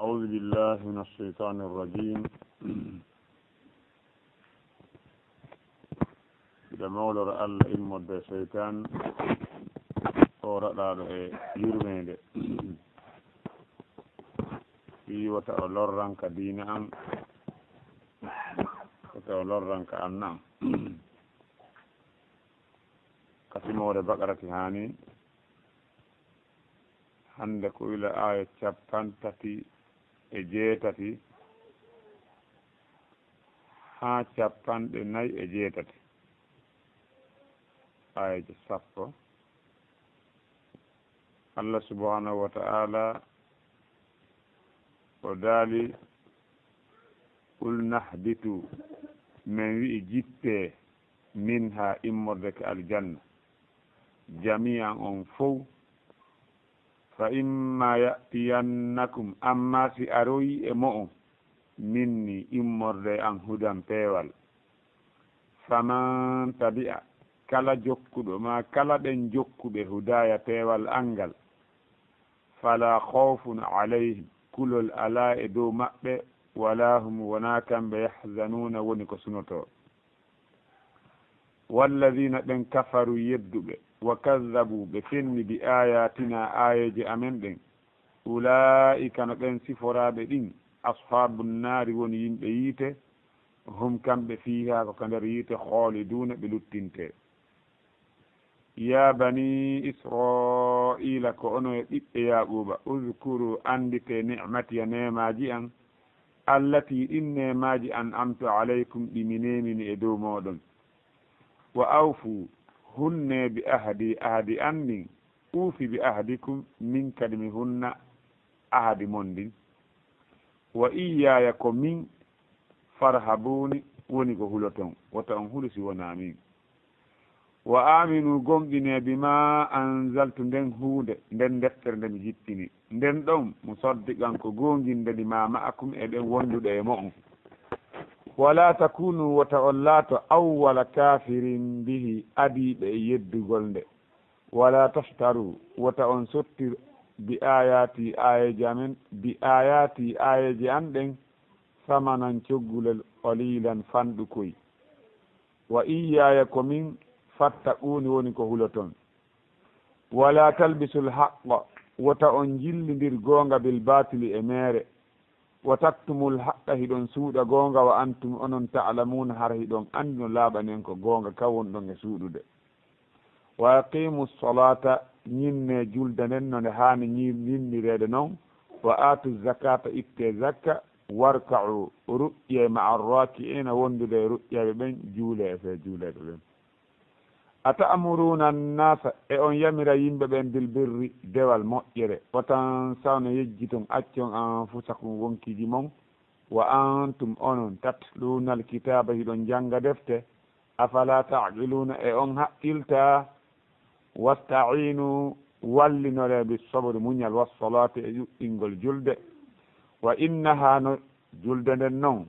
أعوذ بالله من الشيطان الرجيم. جمال الله إلمود الشيطان ورد يرميد في وتأولرن كدين أم وتأولرن كأنام كسمور بقرة هاني hande ko ila aya capantati e jeetati ha capanɗe nayi e jeetati ayaji sappo Allah subhanahu wa ta'ala o daali qul nahbitu min wi'i jippe min ha immorde ke aljanna jami'an on fof fa imma ya'tiyannakum amma si aroyi e mo'o minni immorde an hudan peewal faman tabi'a kala jokkuɗo ma kala ɗen jokkuɓe hudaya peewal angal fala khawfun alayhim kulol ala e dow maɓɓe wala hum wona kamɓe yahzanuna woni ko sunoto walladina ɓen kafaru yedduɓe wa kazzabu ɓe fenni bi ayatina ayeje amen ɗen ulaika no ɓen siforaɓe ɗin ashabu nnaari woni yimɓe yiite hum kamɓe fiha ko ka nder yiite khaliduna ɓe luttinte ya bani israila ko ono e ɓiɓɓe yaquba uzkuru andite nicmatiya nemaji an allati ɗin nemaji an amtu alaykum ɗi minemini e dow moɗon wa awfu hunne bi ahadi andin uufi bi ahadikum min kadi mi hunna ahadi mon ndin wa iyaya ko min farhabuni woni ko huloton wota on hulusi wona min wa aminu gomɗine bima anzaltu nden huunde nden deftere nde mi jippini nden ɗon mo soddiqan ko gongindeni ma ma'akum eɗen wonduɗe e mo'on wala takunu wota on laato awwala kafirin bihi adiɓe e yeddugol nde wala tashtaru wota on sottir bi ayati ayeji amen bi ayati ayeji an ɗen samanan coggulel qalilan fanɗu koy wa iyaya ko min fattaquni woni ko huloton wala talbisul haqqa wota on jillidir gonga bil batili e mere wa taktumul haqqa hiɗon suuɗa gonga wa antum onon ta'lamuna har hiɗon andi no laaɓanen ko gonga kawon ɗon e suuɗude wa aqimu salata ñinne julde nden no nde haani ñinnirede noon wa atu zakata itte zakka warka'u ruƴƴe ma'a raki'ina wondude e ruƴƴeɓe ɓen juule e fe juuleɓe ɓen ata'muruna annasa e on yamira yimɓe ɓen bil birri dewal moƴƴere wotan sawno yejjiton accon anfusakum wonkiji mon wa antum onon tatluna alkitaba hiɗon janga defte afala ta'qiluna e on haqqilta wasta'inu wallinore bis sabri muñal wassalati e yuɓɓingol julde wa innaha no julde nden noon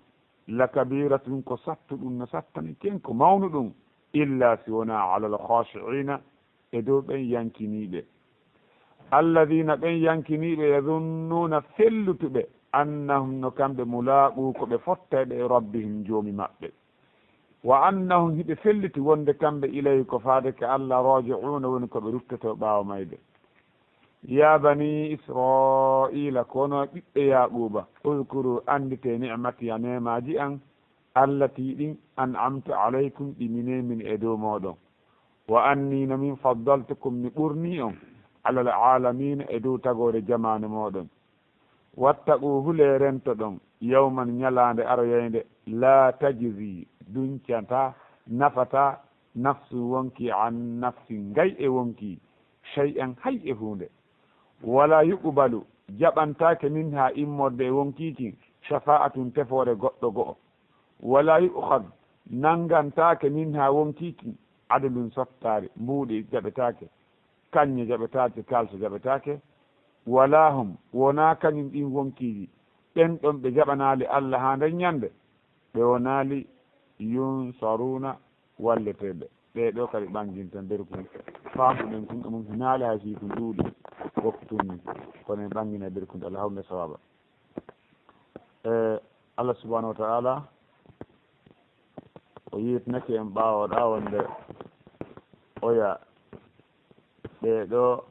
la kabiratun ko sattu ɗum no sattani ken ko mawnu ɗum illa si wona alal khashi'ina e dow ɓen yankiniɓe alladina ɓen yankiniɓe yadunnuna fellutuɓe annahum no kamɓe mulaqu ko ɓe fottayɓe e rabbihim joomi maɓɓe wa annahum hiɓe felliti wonde kamɓe ilayi ko faade ke allah raji'una woni koɓe ruttoto ɓaawa mayde ya bani israila kono ɓiɓɓe yaquba uzkuru andite ni'mati a nemaji an allati ɗin an'amtu alaykum ɗi minemin e dow moɗon wa anni no min faddaltukum mi ɓurni on alal alamina e dow tagore jamanu moɗon wattaqu hule rento ɗon yawman ñalande aroyende la tajzi duncata nafata nafsu wonki an nafsi ngay e wonki shay'an hay e hunde wala yuqbalu jaɓantake min ha immorde e wonkiki shafa'atun tefore goɗɗo go'o wala yu'khad nangantake min ha wonkiki adalun sottare mbuuɗi jaɓetake kañƴe jaɓetake kalso jaɓetake wala hum wona kañum ɗin wonkiji ɓen ɗon ɓe jaɓanali Allah ha nden ñande ɓe wonali yunsaruna walleteɓe ɓeɗo kadi ɓanginta nder kon faamuɗen kon ɗumum hinaali hay si kon ɗuuɗi wopptunni kono en ɓangina nder kon Allah hawne sawaba Allah subhanahu wa ta'ala o yitnake en ɓawoɗa wonde oya ɓeɗo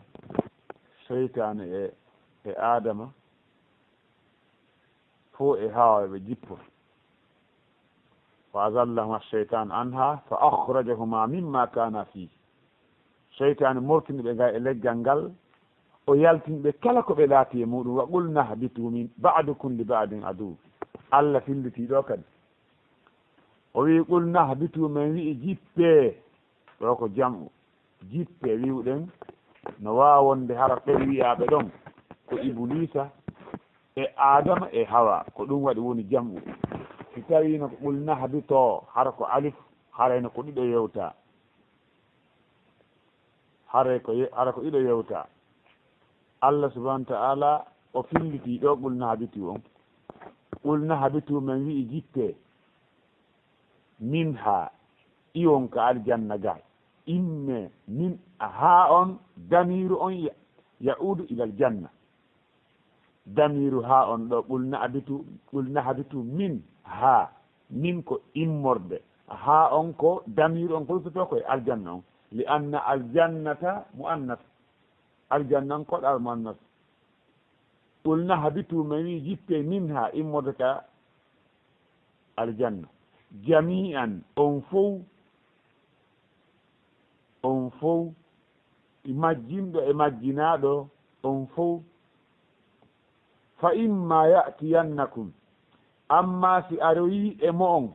seytane e adama fo e hawa ɓe jippo fa azallahuma cheytan anha fa akhrajahuma mimma kana fihi cheytane mortini ɓe ga e leggal ngal o yaltiniɓe kala ko ɓe laati e muɗum wa qulna habitu min ba'dukum li ba'din adu Allah filliti ɗo kadi o wi qulna habitu men wi'i jippe ɗo ko jam'u jippe wiwɗen no wawonde hara ɓe wiyaɓe ɗon ko iblisa e adama e hawa ko ɗum waɗi woni jam'u si tawino ko qulna habito hara ko alif harayno ko ɗiɗo yewta hara ko ɗiɗo yewta Allah subhanahu wa ta'ala o filliti ɗo qulna habitu on qulna habitu men wi'i jippe minha iwon ka aljanna ga imme min ha on damiru on yaudu ilal janna damiru ha on ɗo qulna habitu min ha min ko immorde ha on ko damiru on koltoto koye aljanna on li anna aljannata muannas aljanna on koɗal muannas qulna habitu men wi jippe min ha immorde ka aljanna jami'an on fof majjinɗo e majjinaɗo on fof fa imma ya'tiyannakum amma si aroyi e mo on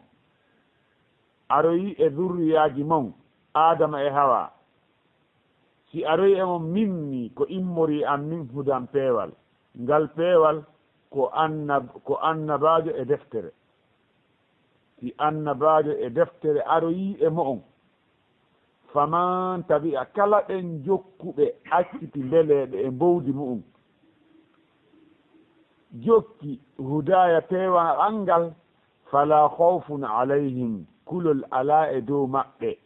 aroyi e zurriyaji mon adama e hawa si aroyi e mon minni ko immori am min hudan peewal ngal peewal ko annabajo e deftere si annabajo e deftere aroyi e mo on faman tabi'a kala ɗen jokkuɓe acciti mbeleɗe e mbowdi mu'um jokki hudaya peewal angal fala khawfun alayhim kulol ala e dow maɓɓe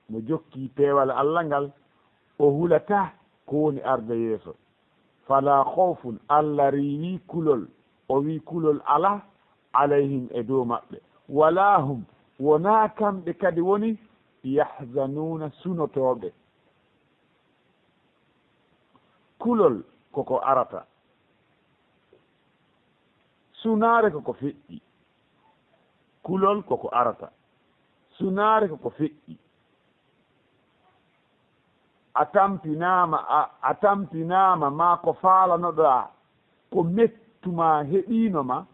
mo jokki peewal Allah ngal o hulata ko woni arde yeeso fala khawfun Allah riwi kulol o wi kulol ala alayhim e dow maɓɓe wala hum wona kamɓe kadi woni yahzanuna sunotoɓe kulol koko arata sunare koko feƴƴi kulol koko arata sunare koko feƴƴi a tampinama ma ko falanoɗa ko mettuma heɓinoma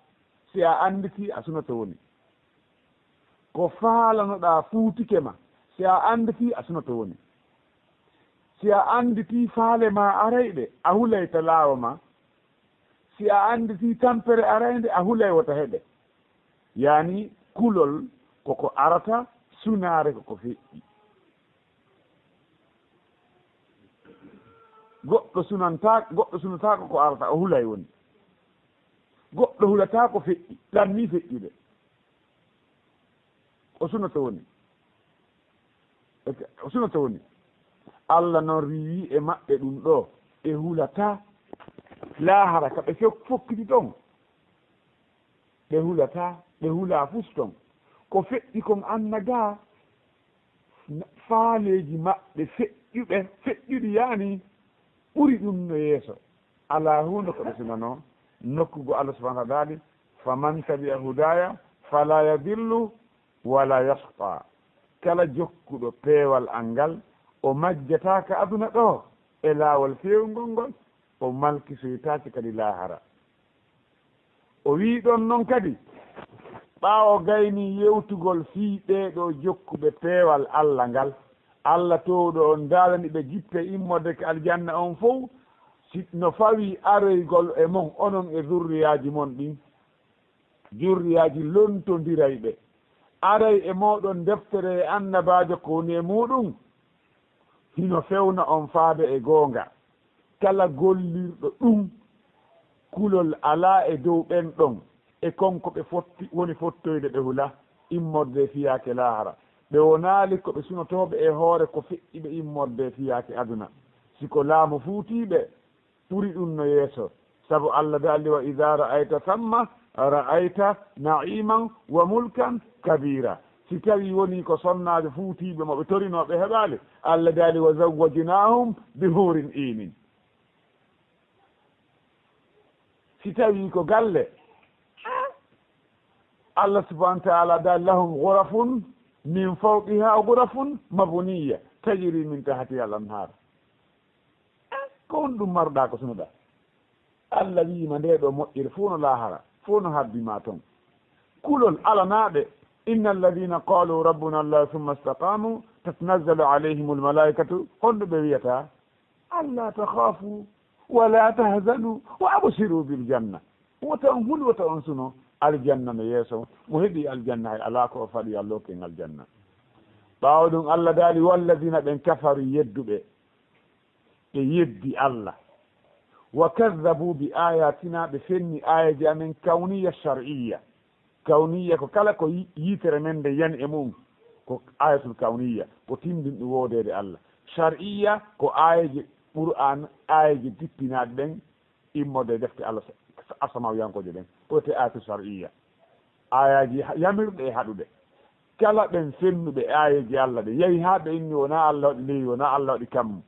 si a anditi a sunoto woni ko falanoɗa fuutike ma si a anditi a sunoto woni si a anditi faale ma arayɗe a hulayta laawa ma si a anditi tampere arayde a hulay wota heɗe yani kulol koko arata sunare koko feƴƴi goɗɗo sunatako ko arata o hulay woni goɗɗo hulata ko feƴƴi ɗanni feƴƴude o sunata woni Allah noon riwi e maɓɓe ɗum ɗo e hulata lahara ka ɓe fokkiti ɗon ɓe hulata ɓe hula fuston ko feƴƴi kon annaga faaleji maɓɓe feƴƴuɗi yani ɓuri ɗum no yeeso ala hunde ko ɓe sunano nokkugo Allah subhanahu wa ta'ala faman tabi'a hudaya fala yadillu wala yashqa kala jokkuɗo peewal angal o majjataka aduna ɗo e laawol fewngol ngol o malkisoytaki kadi lahara o wi ɗon noon kadi ɓaawo gayni yewtugol fii ɓeeɗo jokkuɓe peewal Allah ngal Allah towɗo on daalani ɓe jippe immorde ko aljanna on fof si no fawi aroygol e mon onon e zurriyaji mon ɗin zurriyaji lontondiray ɓe aray e moɗon deftere e annabajo ko woni e muɗum hino fewna on faade e goonga kala gollirɗo ɗum kulol ala e dow ɓen ɗon e konko ɓe fotti woni fottoyde ɓe hula immorde fiyake lahara ɓe wonaali ko ɓe sunotoɓe e hoore ko feƴƴi ɓe immorde fiyake aduna siko laamu fuutiɓe ɓuri ɗum no yeeso sabu Allah dalli wa idha ra'ayta thamma ra'ayta na'iman wa mulkan kabira si tawi woni ko sonnaade fuutiiɓe mo ɓe torinooɓe heɓaale Allah daali wa zawwajnahum bi hurin inin si tawi ko galle Allah subhanahu wa ta'ala daali lahum ghurafun min fawqiha ghurafun mabniya tajri min tahtiha al-anhar ko on ɗum maruɗa ko sunoɗa Allah wiima nde ɗo moƴƴiri fuu no laahara fuu no habbima toon kulol alanaaɓe inna alladina qalu rabbuna allah summa istaqamu tatanazzalu alayhim almalaikatu honɗo ɓe wiyata alla takhafu wala tahzanu wa absiru biljanna wota on huli wota on suno aljanna no yeeso mo heeɓi aljanna hay ala ko o faɗi allah ken aljanna ɓaawo ɗum allah daali walladina ɓen kafaru yedduɓe ɓe yeddi allah wa kaddabu bi ayatina ɓe fenni ayaji amen kawniya shar'iyya kawniya ko kala ko yitere men nde yani e mum ko ayatul kawniya ko tindinɗo woodede allah shar'iyya ko ayaji qur'an ayaji dippinaɗe ɗen immode defte allah asamawiyankoje ɗen ote ayatul shar'iyya ayaji yamirɗe e haɗuɗe kala ɓen fennuɓe ayaji allah ɗe yeehi ha ɓe inni wona allah waɗi leydi wona allah waɗi kammu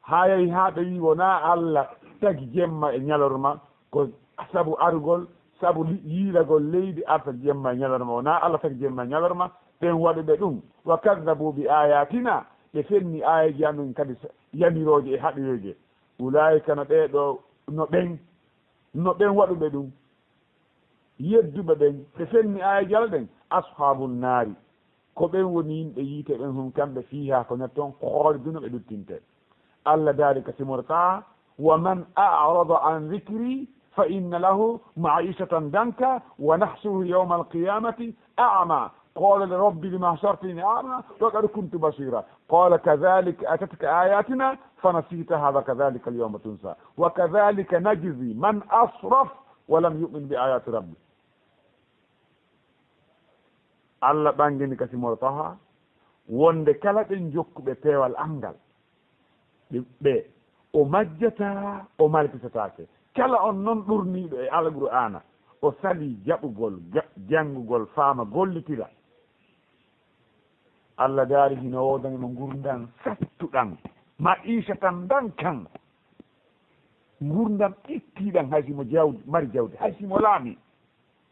ha yeehi ha ɓe wi wona allah tagi jemma e ñalorma ko sabu argol sabu yiiragol leydi arta jemma e ñalorma wona allah tagi jemma e ñalorma ɓen waɗuɓe ɗum wa kaddabu bi ayatina ɓe fenni ayaji amen kadi yamiroje e haɗoyoje ulaika no ɓeɗo no ɓen waɗuɓe ɗum yedduɓe ɓen ɓe fenni ayaji ala ɗen ashabul naari ko ɓen woni yimɓe yiite ɓen hum kamɓe fiiha ko net toon hoolduno ɓe ɗuttinte allah daari ka simorta wa man a'rada an dhikri fa inna lahu ma'ishatan danka wa nahsuhu yawma alqiyamati a'ma qala li rabbi lima hashartani a'ma wa qad kuntu basira qala kadhalika atatka ayatina fanasitaha wa kadhalika al-yawma tunsa wa kadhalika najzi man asraf wa lam yu'min bi ayati rabbi allah ɓangini kasi mortaha wonde kala ɓen jokkuɓe peewal angal ɓe o majjata o malkitatake kala on noon ɗurniɗo e alqur'ana o sali jaɓugol janngugol faama gollitira allah daari hino wodanimo gurdan sattuɗan ma iisa tan dankan gurdam ittiɗan haysimo jawdi mari jawdi haysimo laami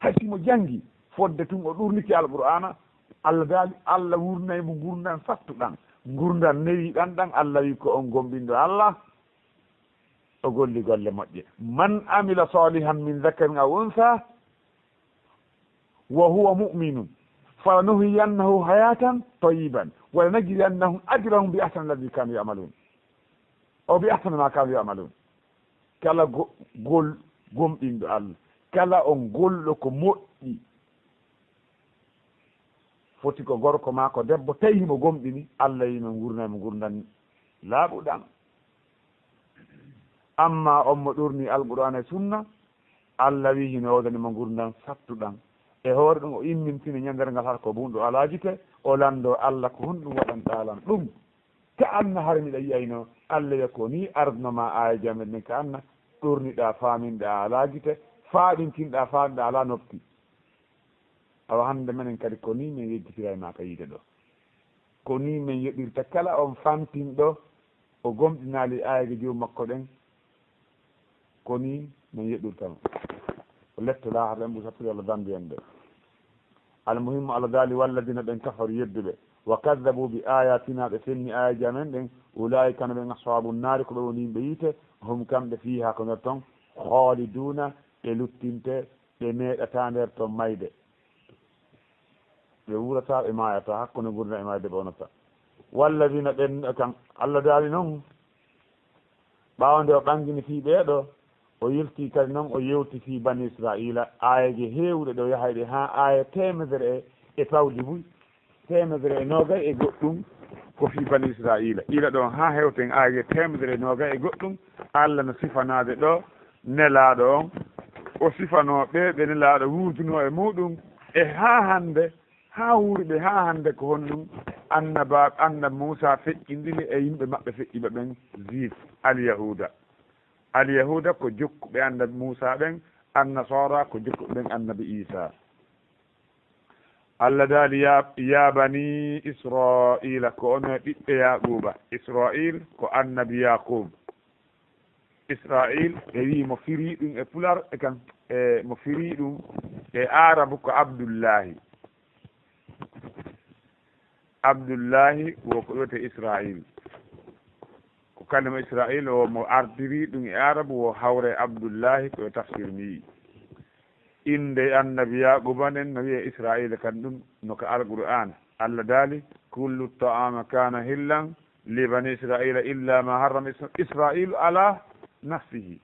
haysimo jangi fodde tun o ɗurniki alqur'ana allah daali allah wurnaymo gurdan sattuɗan gurdan newiɗan ɗan allah wi ko on gomɓinɗo allah o golli golle moƴƴe man amila salihan min dhakarin aw untha wa huwa mu'minun falanuhyiyannahu hayatan tayyiban wa lanajziyannahum ajrahum bi ahsani alladhi kanu ya'malun o bi ahsani ma kanu ya'malun kala gomɓinɗo allah kala on golɗo ko moƴƴi foti ko gorko ma ko debbo tawi mo gomɗini allah yino gurnaymo gurdan laaɓuɗan amma on mo ɗurni alqur'ana e sunna allah wi hino wodanimo gurdan sattuɗan e hoore ɗum o immintini ñandere ngal har ko bunɗo alajite o lando allah ko honɗum waɗanɗalan ɗum ka anna har miɗa yiyayno allah wiya ko ni ardnoma ayaji amen ɗen ka anna ɗurniɗa faminɗa alajite faaɗintinɗa faamiɗa ala noppi awa hande menen kadi ko ni min yejjitira e ma ka yiide ɗo ko ni min yoɓirta kala on famtinɗo o gomɗinali ayaji jomum makko ɗen ko ni min yoɓirtamo ko lette lahar ɗen ɓuri sattude allah dambi en ɓe almuhimmu allah daali walladina ɓen kafaru yedduɓe wa kaddabu bi ayatina ɓe fenni ayaji amen ɗen ulaika no ɓen ashabu naari ko ɓe woni yimɓe yiite hum kamɓe fiiha ko nder toon khaliduna ɓe luttinte ɓe meeɗata nder toon mayde ɓe wurata ɓe mayata hakkude gurna e mayde ɓe wonata walladina ɓen kan allah daali noon ɓawa nde o ɓangini fii ɓeeɗo o yilti kadi noon o yewti fii bani israila ayaji heewɗe ɗo yahayɗe ha aya temedere e pawdi buy temedere e nogay e goɗɗum ko fii bani israila ila ɗon ha hewten ayaji temedere e nogay e goɗɗum allah no sifanade ɗo nelaɗo on o sifanoɓe ɓe nelaɗo wurduno e muɗum e ha hande ha wurɓe ha hande ko honɗum annaba Moussa feƴƴindini e yimɓe maɓɓe feƴƴiɓe ɓen juif alyahuda alyahuda ko jokkuɓe annabi Musa ɓen, annasara ko jokkuɓe ɓen annabi Isa. Allah daali ya bani Israila ko ono ɓiɓɓe Yaquba. Israil ko annabi Yaqub. Israil e wi mo firi ɗum e pular e kan mo firi ɗum e arabu ko Abdullahi. Abdullahi woko wiyete Israil. ko kalima Israil o mo ardiri ɗum e arabu wo hawre Abdullahi ko tafsir mi. inde annabi Yaquba nden no wiye Israila kan ɗum no ko alqur'an. Allah daali kullu ta'ama kana hillan li bani Israila illa ma harrama Israilu ala nafsihi.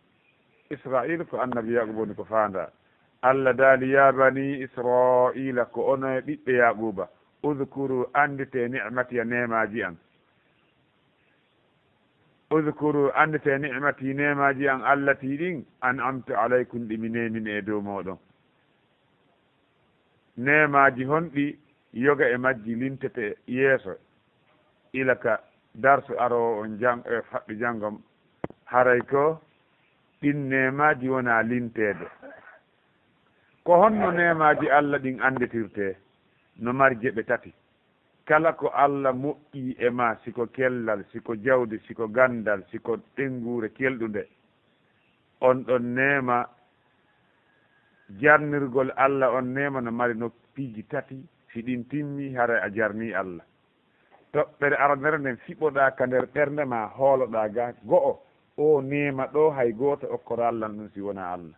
Israil ko annabi Yaquba woni ko fanda. Allah daali ya bani Israila ko ono e ɓiɓɓe Yaquba udhkuru andite ni'mati nemaji an. udhkuru andite ni'mati nemaji an allati ɗin an'amtu alaykum ɗi mi nemin e dow moɗon. nemaji honɗi yoga e majji lintete yeeso ilaka darsu aro on faɓɓi janggam haray ko ɗin nemaji wona lintede. ko honno nemaji Allah ɗin anditirte no mari geɓe tati. kala ko Allah moƴƴi e ma siko kellal, siko jawdi, siko gandal, siko ɗengure kelɗude, on ɗon nema jarnirgol Allah on nema no mari noppiji tati. si ɗin timmi hara a jarni Allah. toɓɓere aranere nden fiɓoɗa ka nder ɓernde ma hooloɗa ga go'o o nema ɗo hay goto okkoro Allah ɗum si wona Allah.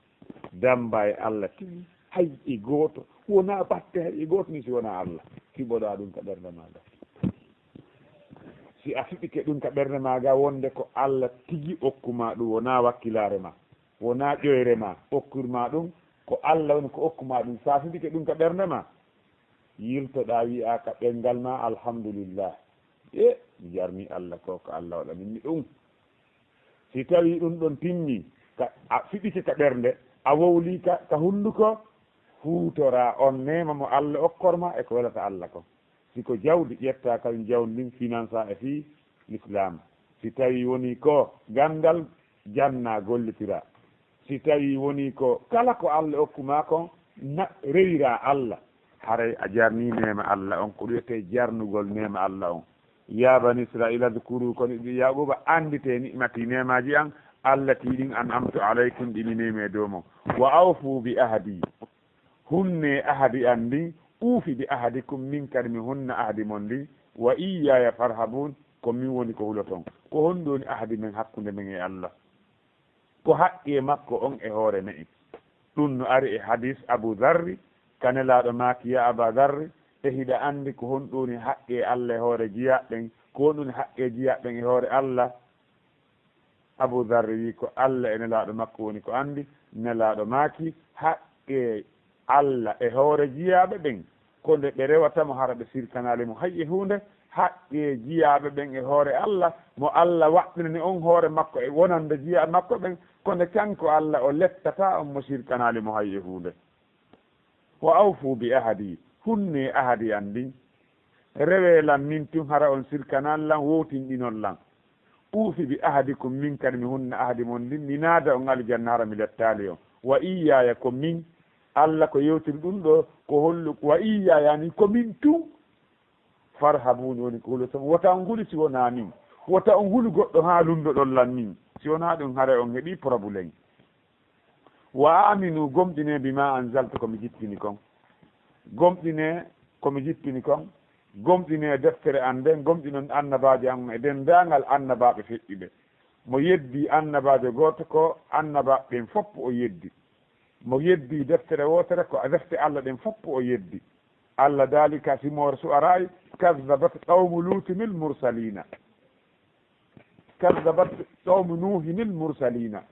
damba e Allah timmi hay e goto wona batte hay e goto ni si wona Allah. fiɓoɗa ɗum ka ɓernde maga. si a fiɓike ɗum ka ɓernde maga wonde ko Allah tigi okkuma ɗum, wona wakkilare ma, wona ƴoyre ma okkurma ɗum, ko Allah woni ko okkuma ɗum. sa fiɓike ɗum ka ɓernde ma yiltoɗa wi'a ka ɓengal ma alhamdulillah, mi jarni Allah ko Allah waɗa minni ɗum. si tawi ɗum ɗon timmi a fiɓike ka ɓernde, a wowli ka hunduko, huutora on nema mo Allah okkorma e ko welata Allah ko. siko jawdi ƴetta kañum jawdi ndin finance e fi l'islam. si tawi woni ko gandal janna gollitira. si tawi woni ko kala ko Allah okkuma kon rewira Allah, haray a jarni nema Allah on, ko wiyete jarnugol nema Allah on. ya bani Israila adkuru kono ɓi Yaquba andite ni'mati nemaji an allati ɗin an'amtu alaykum ɗi mi nemi e dow mon. wa awfu bi ahdi, hunne ahadi an ndin, uufi bi ahadikum min kadi mi hunna ahadi mon ndin. wa iyaya farhabun, ko min woni ko huloton. ko honɗoni ahadi men hakkude men e Allah, ko haqqe makko on e hoore me'en. ɗum no ari e hadis Abu Dharri, kanelaɗo makiya Aba Dharri e hiɗa andi ko honɗoni haqqe Allah e hoore jiyaɓɓen, ko honɗoni haqqe jiyaɓɓen e hoore Allah. Abu Dharri wi ko Allah e nelaɗo makko woni ko andi. nelaɗo maki haqqe Allah e hoore jiyaɓe ɓen ko nde ɓe rewatamo hara ɓe sirkanali mo hay e hunde. haqqe jiyaɓe ɓen e hoore Allah mo Allah waɗɗinani on hoore makko e wonande jiyaɓe makko ɓen, kono kanko Allah o lettata on mo sirkanali mo hay e hunde. wa awfu bi ahadi, hunne ahadi an ndin rewelan min tun hara on sirkanal lan wotinɗinol lan. uufi bi ahadikum min kadi mi hunna ahadi mon ndin mi naada on aljanna hara mi lettali on. wa iyaya ko min Allah ko yewtiri ɗum ɗo ko hollu wa iyaya ni ko min tun farhabuni woni ko huloton. wota on huli si wona min, wota on huli goɗɗo ha lundo ɗon lan min, si wona ɗum haare on heeɓi probléme. wa aminu gomɗine bima anzaltu komi jippini kon, gomɗine komi jippini kon, gomɗine deftere an nden, gomɗinon annabaji an e dendagal annabaɓe feƴƴiɓe. mo yeddi annabajo goto ko annabaɓe ɓen fopp o yeddi. mo yeddi deftere wotere ko defte Allah ɗen fopp o yeddi. Allah dalika simore su'ara'i kazzabat qawmu lutinil mursalina, kazzabat qawmu nuhinil mursalina.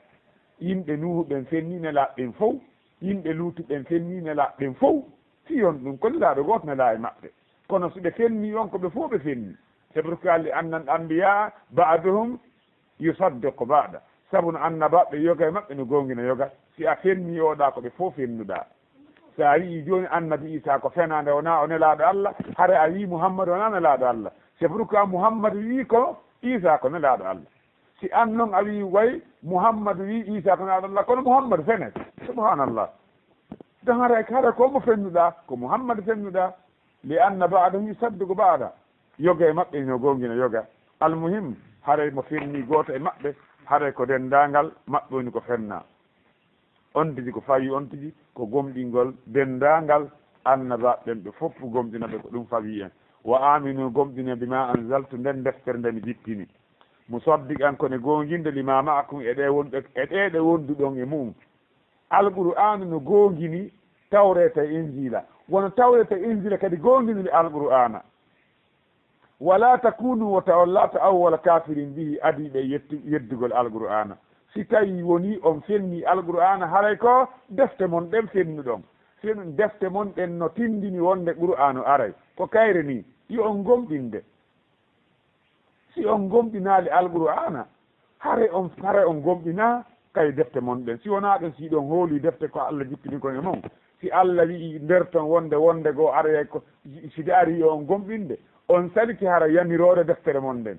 yimɓe nuhu ɓen fennine laɓɓen fof, yimɓe luutu ɓen fennine laɓɓen fof. fiyon ɗum ko laaɗo goto ne laa e maɓɓe, kono so ɓe fenni on ko ɓe fof ɓe fenni. c'est pourquoi li annan anbiya ba'duhum yusaddiqu ba'da, sabu no annabaɓe yoga e maɓɓe no gongina yoga. si a fenni oɗa ko ɓe fof fennuɗa. sa yii joni annabi Isa ko fenande wona o nelaɗo Allah, hare a wi Muhammad wona nelaɗo Allah. c'est pourquoi Muhammad wi ko Isa ko nelaɗo Allah. si an noon a wi way Muhammadu wi Isa tan aɗallah kono Muhammadu fenet subhanallah dahara hara komo fennuɗa ko Muhammadu fennuɗa li anna ba'dahu yusaddiqu ba'da yoga e maɓɓe no gongina yoga almuhim haray mo fenni goto e maɓɓe haray ko dendagal maɓɓe woni ko fenna on tigi ko fawi on tigi ko gomɗingol dendagal annabaɓen ɓe fof gomɗinaɓe ko ɗum fawi en wa aminu gomɗine bima anzaltu nden deftere nde mi jippini musaddiqan kone gonginde lima ma'akum e ɗe wonɓe e ɗeɗe wonduɗon e mum alqur'anu no gongini tawreta e injila wono tawreta e injila kadi gonginili alqur'ana wala takunu wa tawallata awwala kafirin bihi adiɓe yeddugol alqur'ana si tawi woni on fenni alqur'ana haray ko defte mon ɗen fennuɗon sen defte mon ɗen no tindini wonde qur'anu aray ko kayre ni yo on gomɗinde si on gomɗinali alqur'ana hare on gomɗina kay defte mon ɗen si wona ɗon si ɗon hooli defte ko Allah jippini kon e mon si Allah wi'i nder ton wonde goo arayay ko side ari yo on gomɗinde on saliki hara yamirode deftere mon ɗen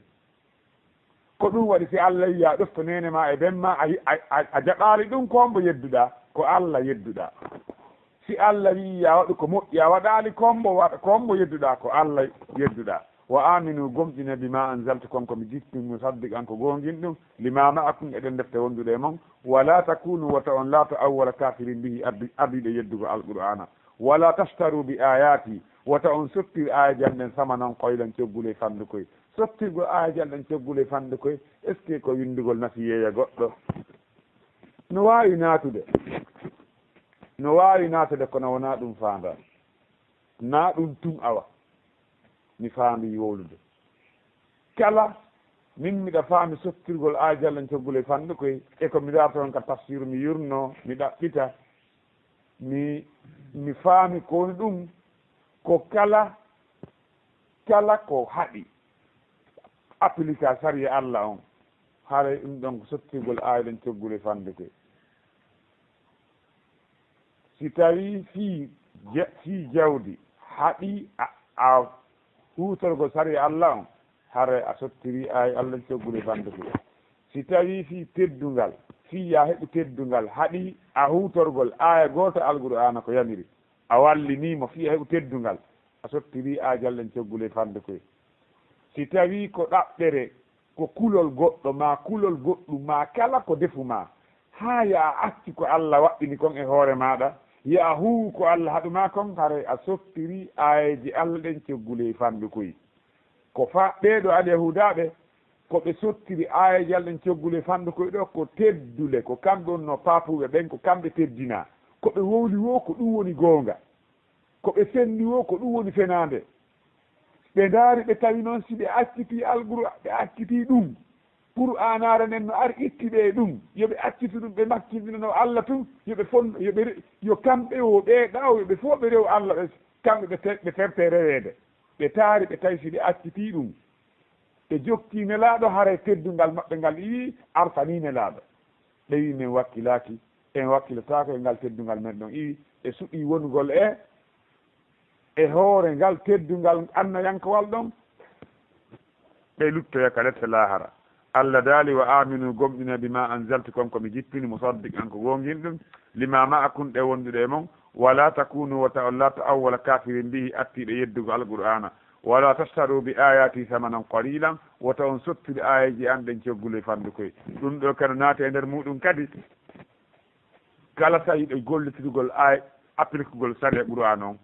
ko ɗum waɗi si Allah yiya ɗofto nene ma e benma a jaɓali ɗum kombo yedduɗa ko Allah yedduɗa si Allah wi ya waɗu ko moƴƴi a waɗali kombo yedduɗa ko Allah yedduɗa wa aminu gomɗine bima anzaltu konko mi jippin musaddiqan ko gongin ɗum lima ma'akum eɗen defte wonduɗe mon wala takunu wata on laata awwala kafirin bihi ardiɗe yeddugo alqur'ana wala tashtaru bi ayati wata on sottir aya jalɗen samanan koyɗen coggule fandu koye sottirgol aya jalɗen coggule fandu koye est ce que ko windugol nafi yeeya goɗɗo no wawi natude kono wona ɗum fanda na ɗum tum awa mi faami wowlude kala min miɗa faami sottirgol aya jalɗen coggule fandu koye e ko mi darta on ka tafsir mi yurno mi ɗaɓɓita mi faami kowoni ɗum ko kala ko haɗi applica sariya Allah on haara ɗum ɗon ko sottirgol aya ɗen coggule fande koye si tawi fi jawdi haɗi a hutorgol sariya Allah on hara a sottiri aya Allah coggule fande koye si tawi fi teddungal fiya heɓi teddungal haɗi a hutorgol aya goto alqur'ana ko yamiri a wallinimo fiya heɓi teddungal a sottiri aya jalɗen coggule fande koye si tawi ko ɗaɓɓere ko kulol goɗɗo ma kulol goɗɗum ma kala ko defu ma ha ya acci ko Allah waɗɗini kon e hoore maɗa ya huu ko Allah haɗuma kon hare a sottiri ayeji Allah ɗen coggule fande koye ko fa ɓeɗo alyahudaɓe koɓe sottiri ayaji Allah ɗen coggule fande koye ɗo ko teddule ko kamɓe on no papuɓe ɓen ko kamɓe teddina koɓe wowli wo ko ɗum woni goonga koɓe fenni wo ko ɗum woni fenade ɓe daari ɓe tawi noon si ɓe acciti ɓe acciti ɗum pour anare nden no ari ittiɓe ɗum yoɓe acciti ɗum ɓe makkidinano Allah tun yo kamɓe o ɓeeɗa o yoɓe fof ɓe rew Allah ɓe kamɓe ɓe terte rewede ɓe taari ɓe tawi si ɓe acciti ɗum ɓe jokki nelaɗo haara teddungal maɓɓe ngal ii artani nelaɗo ɓe wi min wakkilaki en wakkilotako e ngal teddungal men ɗon ii ɓe suɓi wonugol e hoore ngal teddungal annayankowal ɗon ɓe luttoya ka lette lahara Allah daali wa aminu gomɗine bima anzaltu konko mi jippini musaddiqan ko gongin ɗum lima ma'akum ɗe wonduɗe mon wala takunu wa ta'allatu awwala kafirin bihi attiɓe yeddugo alqur'ana wala tashtaru bi ayati samanan qalilan wota on sottiri ayaji an ɗen coggule fandu koye ɗum ɗo kano naate e nder muɗum kadi kala tawiɗo gollitirgol aya applicugol saria qur'an on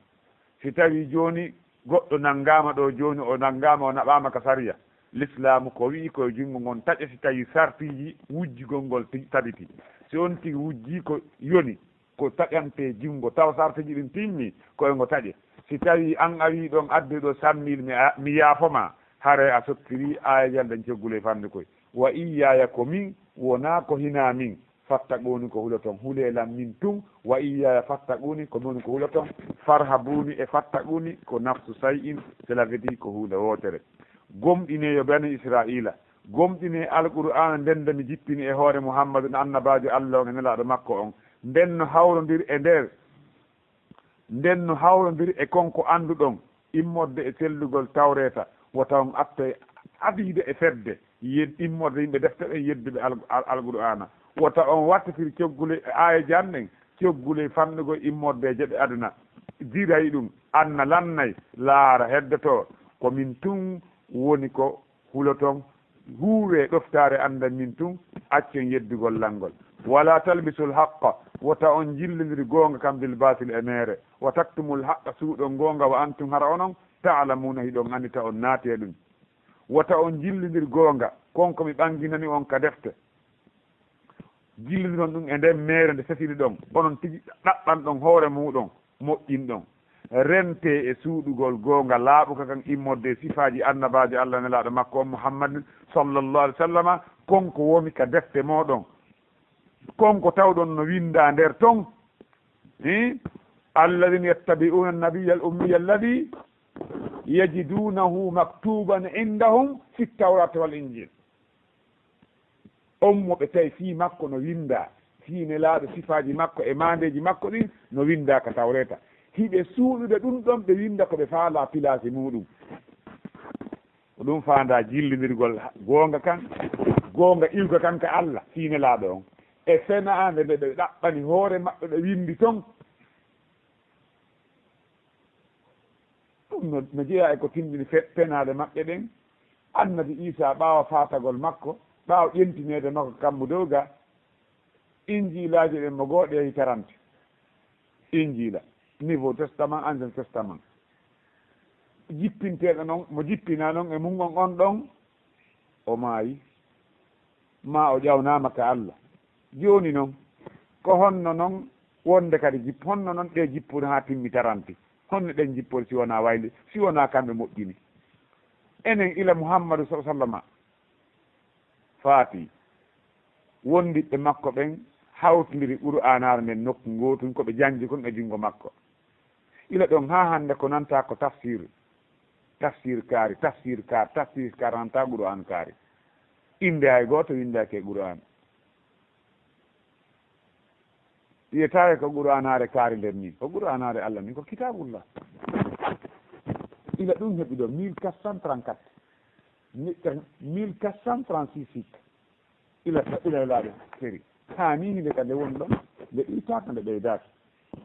si tawi joni goɗɗo nanggama ɗo joni o nanggama o naɓama ka saria l'islamu ko wi koye jungo gon taƴa si tawi sartiji wujjigol ngol tabiti si on tigi wujji ko yoni ko taƴante jungo taw sartiji ɗin timmi koye ngo taƴe si tawi an a wi ɗon adde ɗo 100 000 mi yaafoma haare a sottiri aya jalden coggule fande koye wa iyaya ko min wona ko hina min fattaquni ko huloton hulelam min tun wa iyaya fattaquni ko moni ko huloton farhabuni e fattaquni ko nafsu say'in cela veut dire ko huunde wotere gomɗine yo bani israila gomɗine alqur'ana ndende mi jippini e hoore muhammadu no annabajo Allah on e nelaɗo makko on nden no hawrodiri e nder nden no hawrodiri e konko anduɗon immorde e sellugol tawreta wata on atta adide e fedde immorde yimɓe defte ɗen yedduɓe alqur'ana wota on wattatiri coggule aya janɗen coggule famɗugo immordeje ɗe aduna dirayi ɗum anna lannay laara heddoto komin tun woni ko huloton huuwe ɗoftare anda min tun accen yeddugol langol wala talbisul haqqa wota on jillidiri goonga kam bil batil e mere wa taktumul haqqa suuɗon goonga wa antum hara onon ta'lamuna hiɗon andita on naate ɗum wota on jillidir goonga konko mi ɓanginani on ka defte jillidiron ɗum e nden mere nde sesiri ɗon onon tigi ɗaɓɓan ɗon hoore muɗon moƴƴin ɗon rente e suuɗugol goonga laaɓuka kan immorde sifaji annabaji Allah nelaɗo makko on Muhammadin sallallahu alaihi wa sallama konko womi ka defte moɗon konko tawɗon no winda nder ton alladina yattabi'una annabiya al ummiya alladi yajidunahu maktuban indahum fi tawrati wal injil on mo ɓe tawi fii makko no winda fii nelaɗo sifaji makko e mandeji makko ɗin no winda ka tawreta hiɓe suuɗude ɗum ɗon ɓe winda ko ɓe faala pilasi muɗum ko ɗum fanda jillidirgol goonga kan goonga ilga kan ka Allah fii nelaɗo on e fenande nde ɓe ɗaɓɓani hoore maɓɓe ɓe windi ton ɗum no jeeya e ko tindini fenade maɓɓe ɗen annabi Isa ɓaawa fatagol makko ɓaawa ƴentinede makko kammu dow ga injilaji ɗen mo gooɗe yehi 40 injila nouveau testament ancien testament jippinteɗo noon mo jippina noon e mumgon on ɗon o maayi ma o ƴawnama ka Allah joni noon ko honno noon wonde kadi honno noon ɗe jippude ha timmi 40 honno ɗen jippode si wona wayli si wona kamɓe moƴƴini enen ila Muhammadu sa sallama faati wondiɓe makko ɓen hawtodiri qur'anare nden nokku gotum koɓe jangi kon e jungo makko ila ɗon ha hande ko nanta ko tafsir kaari nanta qur'an kaari inde hay goto windake qur'an wiyetake ko qur'anare kaari nder ni ko qur'anare Allah ni ko kitabullah ila ɗum heeɓi ɗo 1434 1436 ila laaɓe séri ha ni hinde ka nde woni ɗon nde ɗitaka nde ɓeydaki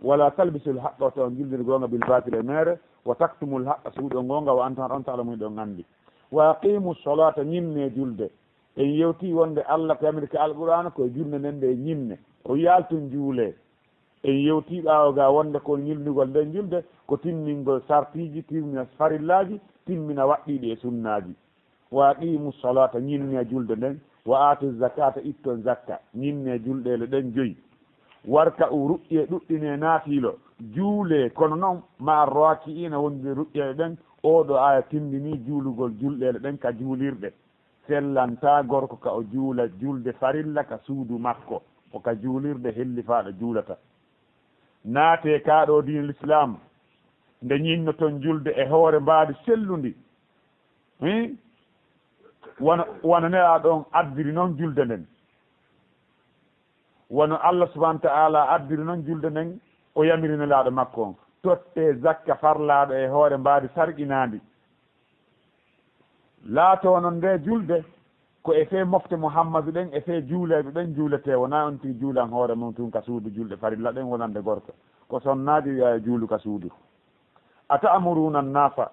wala talbisul haqqa o taw jildir gonga bil batil e mere wa taktumul haqqa suuɗo gonga wa antan on taala muɗon andi wa aqimu solata ñimme julde en yewti wonde Allah ko yamiri ka alqur'ana koye julde nden nde ñimme o yaltun juule en yewti ɓawoga wonde ko ñilnugol nden julde ko timmingol sartiji timmina farillaji timmina waɗɗiɗi e sunnaji wa aqimu solata ñimme julde nden wa atu zakata itton zakka ñimme julɗele ɗen joyi warka u ruƴƴe ɗuɗɗine naafilo juule kono noon ma roaki ina wonde ruƴƴeɗe ɗen oɗo aya tindini juulugol julɗele ɗen ka juulirɗe sellanta gorko ka o juula julde farilla ka suudu makko o ka juulirde hellifaɗo juulata naate kaɗo din l'islam nde ñinno toon julde e hoore mbaadi sellundi wona neɗa ɗon addiri noon julde nden wono Allah subahana taala addiri noon julde nden o yamiri nelaɗo makko on totte zakka farlaɗo e hoore mbaadi sarqinandi laato noon nde julde ko e fe mofte Muhammadu ɗen e fe juuleɓe ɓen juulete wona on tii juulan hoore mum tun ka suudu julɗe farilla ɗen wonande gorko ko sonnaji wiya juulu ka suudu ata amuruna nasa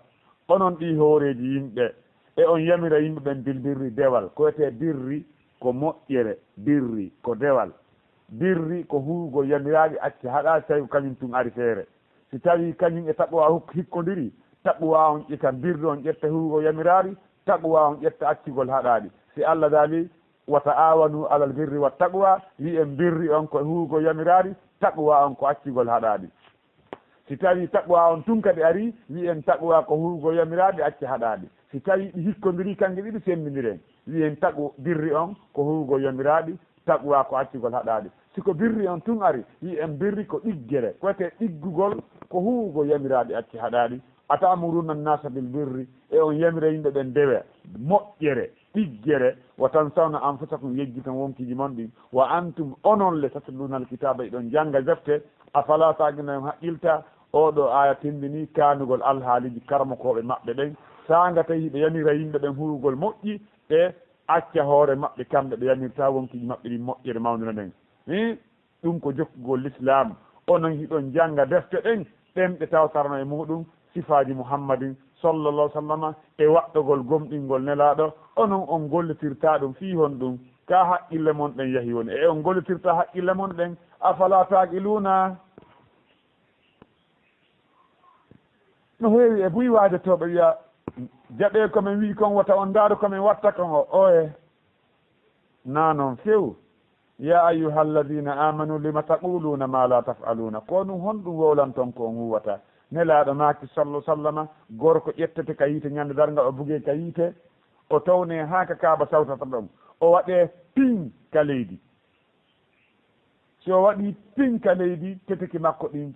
onon ɗi hooreji yimɓe e on yamira yimɓe ɓen bil birri dewal koyete birri ko moƴƴere birri ko dewal birri ko huugo yamiraɗi acce haɗa tawi ko kañum tun ari feere si tawi kañum e taqwa hikkodiri taqwa on ƴetta birri on ƴetta huugo yamiraɗi taqwa on ƴetta accugol haɗaɗi si Allah daali wa ta'awanu alal birri wa taqwa wi en birri on ko huugo yamiraɗi taqwa on ko accugol haɗaɗi si tawi taqwa on tun kadi ari wi en taqwa ko huugo yamiraɗi acce haɗaɗi si tawi ɗi hikkodiri kanke ɗiɗi semminiren wi en taqu birri on ko huugo yamiraɗi taqwa ko accugol haɗaɗi siko birri on tun ari wi en birri ko ɗiggere koyete ɗiggugol ko huugo yamiraɗi acce haɗaɗi atamuruna nnasa bil birri e on yamira yimɓe ɓen dewe moƴƴere ɗiggere wa tansawna anfusakum yejjitan wonkiji mon ɗin wa antum onon le tatluna alkitaba eɗon jangga defte afala taqina haqqilta oɗo aya tindini kanugol alhaaliji karmakoɓe maɓɓe ɓen sanga tawi ɓe yamira yimɓe ɓen huugol moƴƴi e acca hoore maɓɓe kamɓe ɓe yamirta wonkiji maɓɓe ɗi moƴƴere mawnude nden ɗum ko jokkugol l'islam onon hiɗon janga defte ɗen ɗen ɓe tawtarno e muɗum sifaji muhammadin sallallah sallama e waɗɗogol gomɗingol nelaɗo onon on gollitirta ɗum fi hon ɗum ka haqqille mon ɗen yahi woni e on gollitirta haqqille mon ɗen afala taqiluna no heewi e buy waade toɓe wiya jaɓe komin wi kon wata on ndaaro komin watta kon o oye na noon few ya ayuha alladina amanu lima taquluna ma la tafaluna ko ɗum honɗum wowlanton ko on huwata nelaɗo maki sallah sallama gorko ƴettete ka yiite ñande darga o bugue ka yiite o tawne ha ka kaaba sawtata ɗon o waɗe pin ka leydi si o waɗi pin ka leydi teteki makko ɗin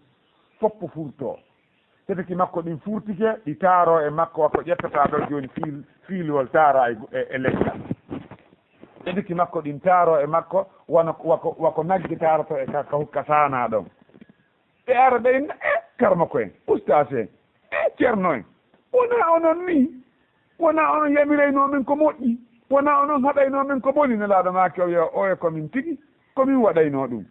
foppo furto teteki makko ɗin furtike ɗi taaro e makko wako ƴettata ɗo joni fiiliwol taara e leggal teteki makko ɗin taaro e makko wako nagge taroto e ka hukka sana ɗon e ara ɓe karma ko en ustas en ceerno en wona onon ni wona onon yamiraynomin ko moƴƴi wona onon haɗaynomin ko boni nelaɗo maki o wiya oye komin tigui komin waɗayno ɗum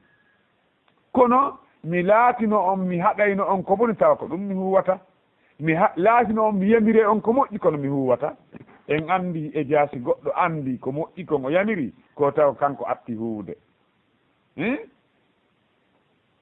kono mi laatino on mi haɗayno on ko boni tawa ko ɗum mi huwata mi laatino on mi yamire on ko moƴƴi kono mi huwata en andi e jaasi goɗɗo andi ko moƴƴi kon o yamiri ko taw kanko atti huwde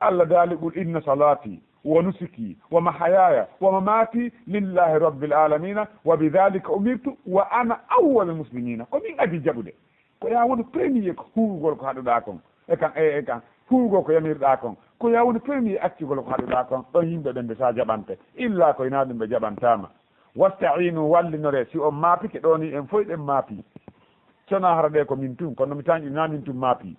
Allah daali qul inna salati wa nusuki wa mahayaya wa mamati lillahi rabbil alamina wa bidhalika umirtu wa ana awwalul muslimina ko min adi jaɓude ko ya woni premier ko huwugol ko haɗuɗa kon e kan huwugol ko yamirɗa kon ko ya woni premier accugol ko haɗuɗa kon ɗon yimɓe ɓen ɓe sa jaɓante illa koye na ɗum ɓe jaɓantama wasta'inu wallinore si on maapike ɗo ni en foy ɗen maapi sona hara ɗe ko min tun kono mi tañƴi na min tun maapi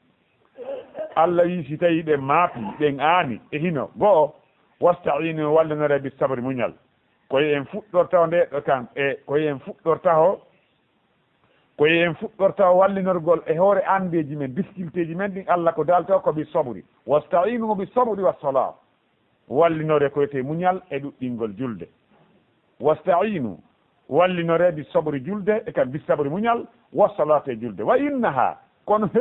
Allah wi si tawi ɗen maapi ɗen aani e hino go'o wasta'inu wallinore bis sabri muñal koye en fuɗɗorta o nde ɗo kan e koye en fuɗɗorta o wallinorgol e hoore andeji men difficulté ji men ɗin Allah ko dalto ko bis sabri wasta'inu bis sabri was salat wallinore koyete muñal e ɗuɗɗingol julde wasta'inu wallinore bis sabri julde e kan bis sabri muñal was salate julde wa innaha kono he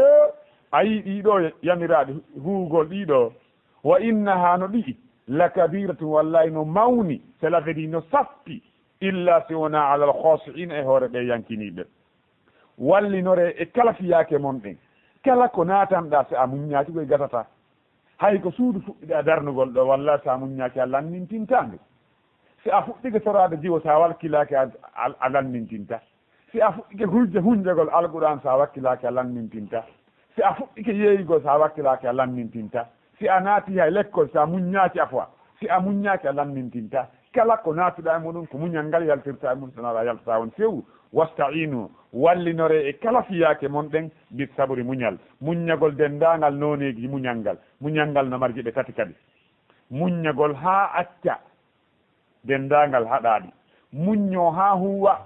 ayi ɗiɗo yamiraɗe huugol ɗiɗo wa innaha no ɗi la kabiratun wallahi no mawni cela veut dire no sappi illa si wona ala al khasi'in e hoore ɓe yankiniɓe wallinore e kala fiyake mon ɗen kala ko natanɗa so a muññaki koye gatata hay ko suudu fuɗɗiɗa darnugol ɗo walla so a muññaki a lannintintange si a fuɗɗike torade jiwo sa wakkilaki a lannintinta si a fuɗɗike hunjagol alquran sa wakkilaki a lannintinta si a fuɗɗike yeeyigol sa wakkilaki a lannintinta si a naati hay l'école sa muññaki a fois si a muññaki a lannintinta kala ko naatuɗa e muɗum ko muñal ngal yaltirta e mum sonaɗa yalta won few wasta'inu wallinore e kala fiyake mon ɗen bis sabri muñal muññagol dendagal noneji muñal ngal no marji ɓe tati kadi muññagol ha acca dendagal haɗaɗi muñño ha huwa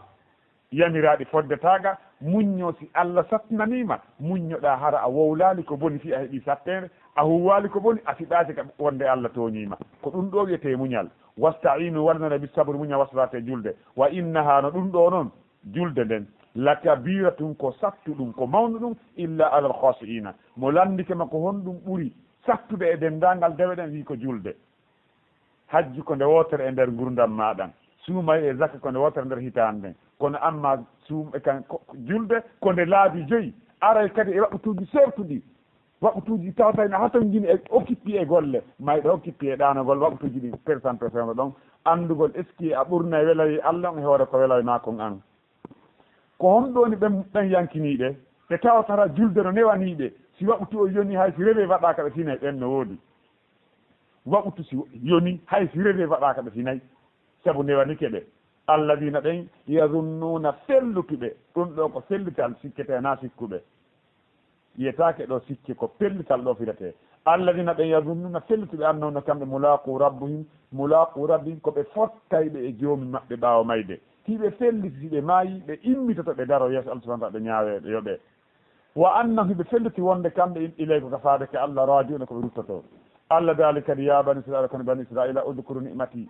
yamiraɗi foddetaga muñño si Allah satnanima muññoɗa hara a wowlali ko boni fi a heeɓi sattere a huwali ko boni a fiɗaki ka wonde Allah toñima ko ɗum ɗo wiyete muñal wasta'inu walnore bis sabri muñal wasalate julde wa innaha no ɗum ɗo noon julde nden la kabiratun ko sattu ɗum ko mawnu ɗum illa ala al khasi'ina mo landike ma ko honɗum ɓuuri sattude e dendagal dewe ɗen wi ko julde hajji ko nde wotere e nder gurdam maɗan suumay e zakka ko nde wotere nder hitande nden kono amma kan julde ko nde laabi joyyi aray kadi e waɓɓutuji sertuɗi waɓɓutuji tawtayno haton jini e occupé e golle mayɗo occupé e ɗanogol waɓɓutuji ɗi pourcentage fewnde ɗon andugol est ce que a ɓurna e weloye Allah e hoore ko weloyma kon an ko homɗoni ɓen yankiniɗe ɓe tawatata julde no newaniɓe si waɓɓutu o yoni hay si rewe waɗaka ɓe finay ɓen no woodi waɓɓutu si yoni hay si rewe waɗaka ɓe finay saabu newanike ɓe alladina ɓen yazunnuna fellutuɓe ɗum ɗo ko fellital sikkete na sikkuɓe yiyetake ɗo sikke ko pellital ɗo firete alladina ɓen yazunnuna fellutuɓe annawno kamɓe mulaqu rabbihim koɓe fottayɓe e joomi maɓɓe ɓaawo mayde tiɓe felliti si ɓe maayi ɓe immitoto ɓe daro yeeso Allah subahana taala ɓe ñaaweɓe yoɓe wa annahum ɓe felliti wonde kamɓe ilay ko kafaade ke Allah rajiuna koɓe ruttoto Allah daali kadi ya bani israila kono bani israila udkuru ni'mati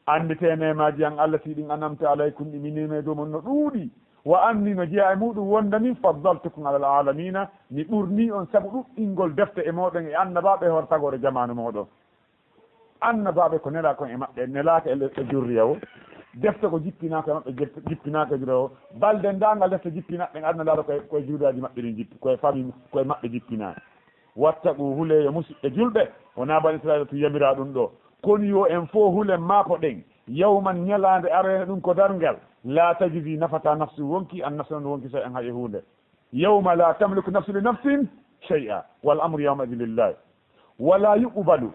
andite nemaji an Allah si ɗin anamta alaykum ɗi minime dow mon no ɗuuɗi wa anni no jeeya e muɗum wonda ni faddaltukum ala alalamina mi ɓurni on saabu ɗuɗɗingol defte e moɗon e annabaɓe hor tagore jamanu moɗon annabaɓe ko nela kon e maɓɓe nelaka e jurriya o defte ko jippinaka e maɓɓe jippinaka e jurriya o balde ndangal defte jippinaɓe adna ndaɗo koye juudaji maɓɓe ɗin jippi koye famille koye maɓɓe jippinaka wattaqu huule yo musidɓe julɓe wona bani israila to yamira ɗum ɗo kono yo en fo huule maapo ɗen yawman ñalande arene ɗum ko dargal la tajidi nafata nafsu wonki an nafsu on wonki so en haye hunde yawma la tamliku nafsu li nafsin shay'a wal amru yawma idin lillahi wala yuqbalu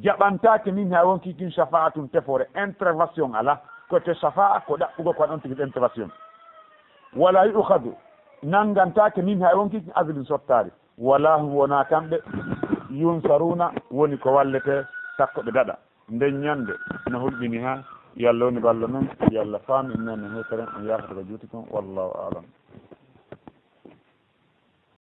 jaɓantake min ha wonki kin shafa'atum tefore intervention ala côté shafa'a ko ɗaɓɓugo ko ɗon tigi intervention wala yu'khadu nangantake min ha wonki kin adlin sottari wala hum wona kamɓe yunsaruna woni ko wallete sakko ɓe daɗa nden ñande no hulɓini ha yo Allah woni ballo noon yo Allah faami noon no heeteren on yafata ko juuti kon wallahu alam